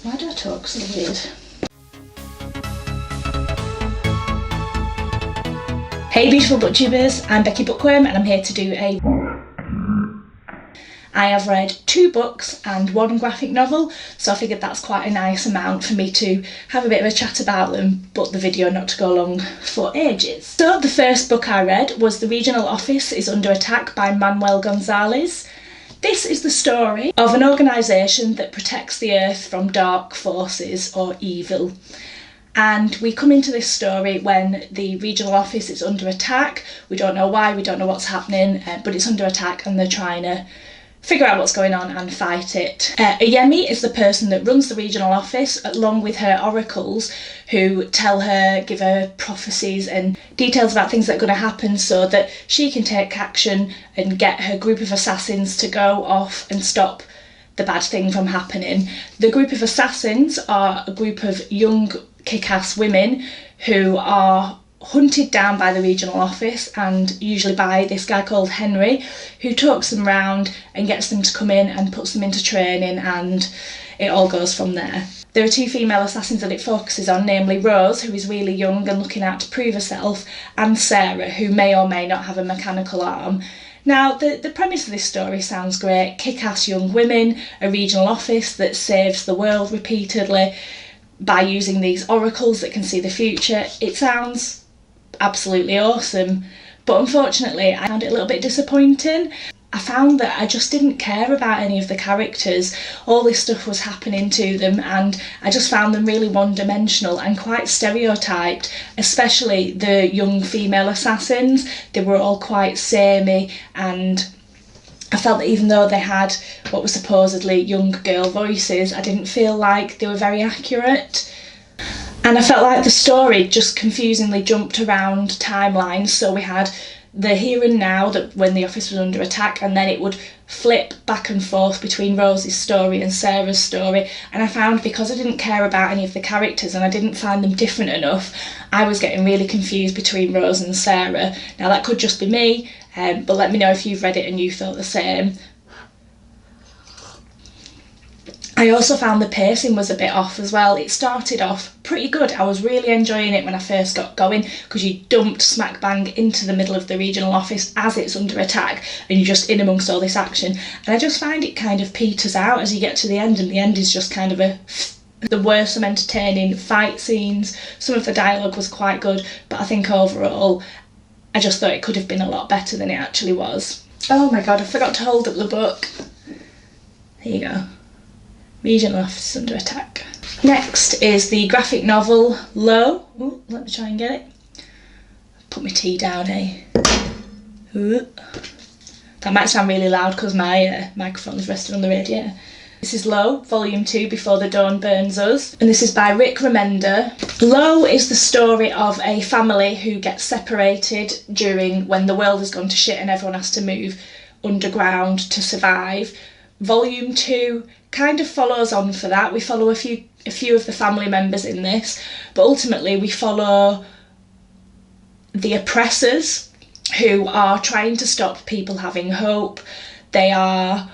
Why do I talk so weird? Hey beautiful booktubers, I'm Becky Bookworm and I'm here to do a... I have read 2 books and 1 graphic novel, so I figured that's quite a nice amount for me to have a bit of a chat about them, but the video not to go long for ages. So the first book I read was The Regional Office is Under Attack by Manuel Gonzales. This is the story of an organisation that protects the earth from dark forces or evil. And we come into this story when the regional office is under attack. We don't know why, we don't know what's happening, but it's under attack and they're trying to figure out what's going on and fight it. Ayemi is the person that runs the regional office, along with her oracles, who tell her, give her prophecies and details about things that are going to happen so that she can take action and get her group of assassins to go off and stop the bad thing from happening. The group of assassins are a group of young kick-ass women who are hunted down by the regional office, and usually by this guy called Henry, who talks them round and gets them to come in and puts them into training, and it all goes from there. There are 2 female assassins that it focuses on, namely Rose, who is really young and looking out to prove herself, and Sarah, who may or may not have a mechanical arm. Now, the premise of this story sounds great. Kick-ass young women, a regional office that saves the world repeatedly by using these oracles that can see the future. It sounds absolutely awesome, but unfortunately I found it a little bit disappointing. I found that I just didn't care about any of the characters. All this stuff was happening to them and I just found them really one-dimensional and quite stereotyped, especially the young female assassins. They were all quite samey, and I felt that even though they had what were supposedly young girl voices, I didn't feel like they were very accurate. And I felt like the story just confusingly jumped around timelines. So we had the here and now, that when the office was under attack, and then it would flip back and forth between Rose's story and Sarah's story. And I found, because I didn't care about any of the characters and I didn't find them different enough, I was getting really confused between Rose and Sarah. Now that could just be me, but let me know if you've read it and you felt the same. I also found the pacing was a bit off as well. It started off pretty good. I was really enjoying it when I first got going, because you dumped smack bang into the middle of the regional office as it's under attack and you're just in amongst all this action. And I just find it kind of peters out as you get to the end, and the end is just kind of there were some entertaining fight scenes. Some of the dialogue was quite good, but I think overall I just thought it could have been a lot better than it actually was. Oh my god, I forgot to hold up the book. There you go. Regional office under attack. Next is the graphic novel Low. Ooh, let me try and get it. Put my tea down, eh? Ooh. That might sound really loud because my microphone is resting on the radiator. This is Low, Volume 2, Before the Dawn Burns Us, and this is by Remender. Low is the story of a family who gets separated when the world has gone to shit and everyone has to move underground to survive. Volume 2 kind of follows on for that. We follow a few of the family members in this, but ultimately we follow the oppressors who are trying to stop people having hope. They are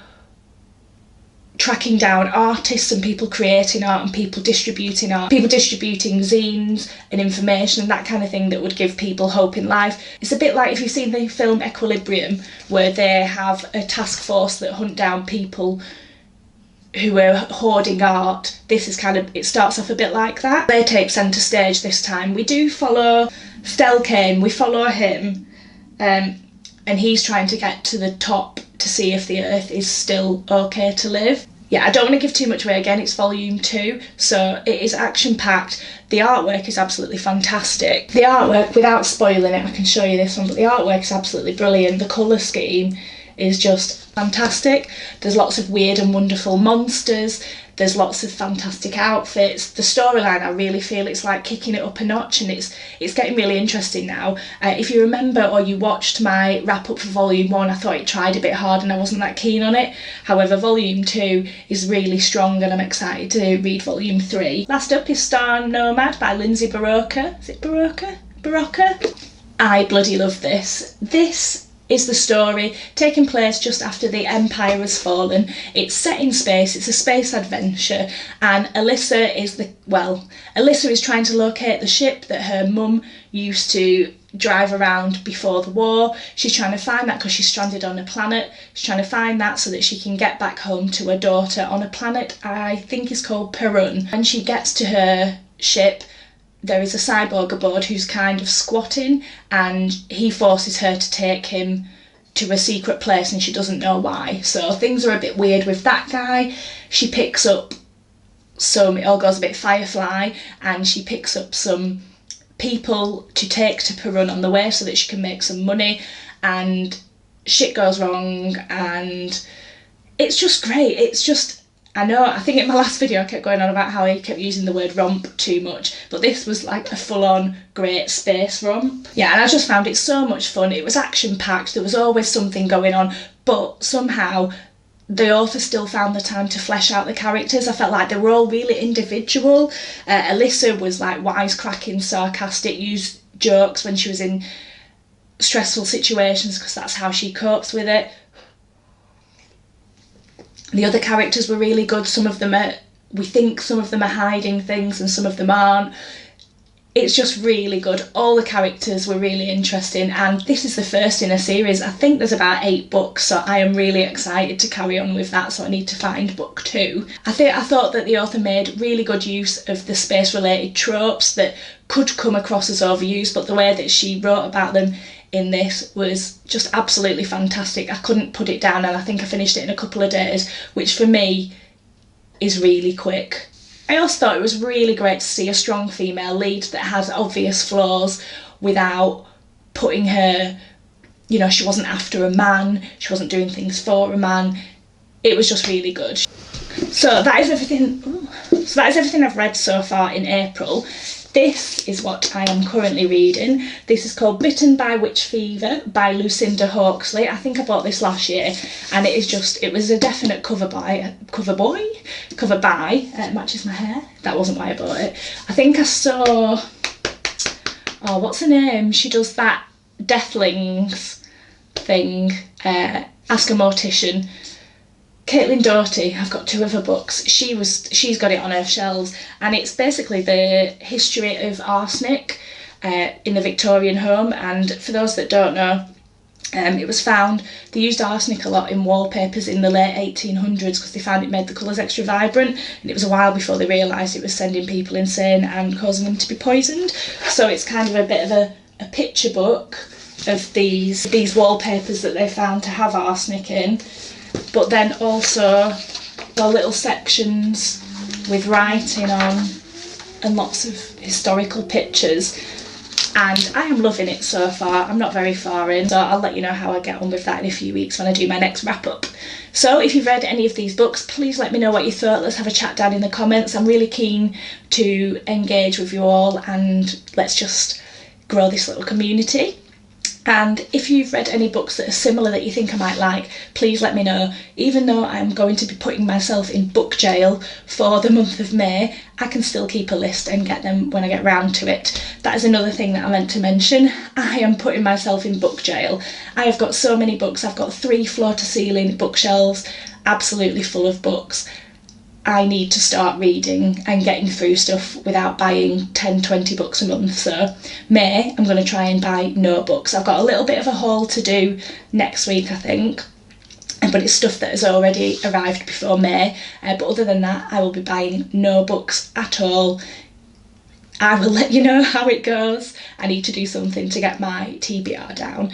tracking down artists and people creating art and people distributing art, people distributing zines and information and that kind of thing that would give people hope in life. It's a bit like if you've seen the film Equilibrium, where they have a task force that hunt down people who are hoarding art. This is kind of, it starts off a bit like that. They take centre stage this time. We do follow Stelkane, we follow him, and he's trying to get to the top to see if the earth is still okay to live. Yeah, I don't want to give too much away. Again, it's volume 2, so it is action-packed. The artwork is absolutely fantastic. The artwork, without spoiling it, I can show you this one, but the artwork is absolutely brilliant. The colour scheme is just fantastic. There's lots of weird and wonderful monsters. There's lots of fantastic outfits. The storyline, I really feel it's like kicking it up a notch, and it's getting really interesting now. If you remember or you watched my wrap up for volume 1, I thought it tried a bit hard and I wasn't that keen on it. However, volume 2 is really strong and I'm excited to read volume 3. Last up is Star Nomad by Lindsey Buroker. Is it Buroker? Buroker? I bloody love this. This is the story, taking place just after the Empire has fallen. It's set in space, it's a space adventure, and Alyssa is trying to locate the ship that her mum used to drive around before the war. She's trying to find that because she's stranded on a planet. She's trying to find that so that she can get back home to her daughter on a planet I think is called Perun. When she gets to her ship, there is a cyborg aboard who's kind of squatting, and he forces her to take him to a secret place and she doesn't know why. So things are a bit weird with that guy. She picks up it all goes a bit Firefly, and she picks up some people to take to Perun on the way so that she can make some money, and shit goes wrong, and it's just great. I think in my last video I kept going on about how I kept using the word romp too much, but this was like a full-on great space romp. Yeah, and I just found it so much fun. It was action-packed, there was always something going on, but somehow the author still found the time to flesh out the characters. I felt like they were all really individual. Alyssa was like wisecracking, sarcastic, used jokes when she was in stressful situations because that's how she copes with it. The other characters were really good. We think some of them are hiding things and some of them aren't. It's just really good. All the characters were really interesting, and this is the first in a series. I think there's about 8 books, so I am really excited to carry on with that, so I need to find book 2. I thought that the author made really good use of the space-related tropes that could come across as overused, but the way that she wrote about them in this was just absolutely fantastic. I couldn't put it down, and I think I finished it in a couple of days, which for me is really quick. I also thought it was really great to see a strong female lead that has obvious flaws without putting her, she wasn't after a man, she wasn't doing things for a man. It was just really good. So that is everything I've read so far in April. This is what I am currently reading. This is called Bitten by Witch Fever by Lucinda Hawksley. I think I bought this last year, and it was a definite cover buy. It matches my hair. That wasn't why I bought it. I think I saw, what's her name? She does that Deathlings thing, Ask a Mortician. Caitlin Doughty, I've got 2 of her books. She's got it on her shelves, and it's basically the history of arsenic in the Victorian home. And for those that don't know, it was found they used arsenic a lot in wallpapers in the late 1800s because they found it made the colours extra vibrant, and it was a while before they realised it was sending people insane and causing them to be poisoned. So it's kind of a bit of a picture book of these wallpapers that they found to have arsenic in. But then also the little sections with writing on and lots of historical pictures, and I am loving it so far. I'm not very far in, so I'll let you know how I get on with that in a few weeks when I do my next wrap up. So if you've read any of these books, please let me know what you thought. Let's have a chat down in the comments. I'm really keen to engage with you all, and let's just grow this little community. And if you've read any books that are similar that you think I might like, please let me know. Even though I'm going to be putting myself in book jail for the month of May, I can still keep a list and get them when I get round to it. That is another thing that I meant to mention. I am putting myself in book jail. I have got so many books. I've got 3 floor-to-ceiling bookshelves, absolutely full of books. I need to start reading and getting through stuff without buying 10-20 books a month. So May, I'm going to try and buy no books. I've got a little bit of a haul to do next week, I think, but it's stuff that has already arrived before May. But other than that, I will be buying no books at all. I will let you know how it goes. I need to do something to get my TBR down.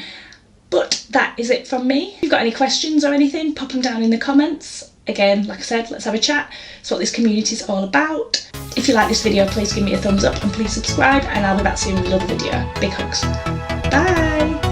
But that is it from me. If you've got any questions or anything, pop them down in the comments. Again, like I said, let's have a chat. It's what this community is all about. If you like this video, please give me a thumbs up and please subscribe, and I'll be back soon with another video. Big hugs. Bye!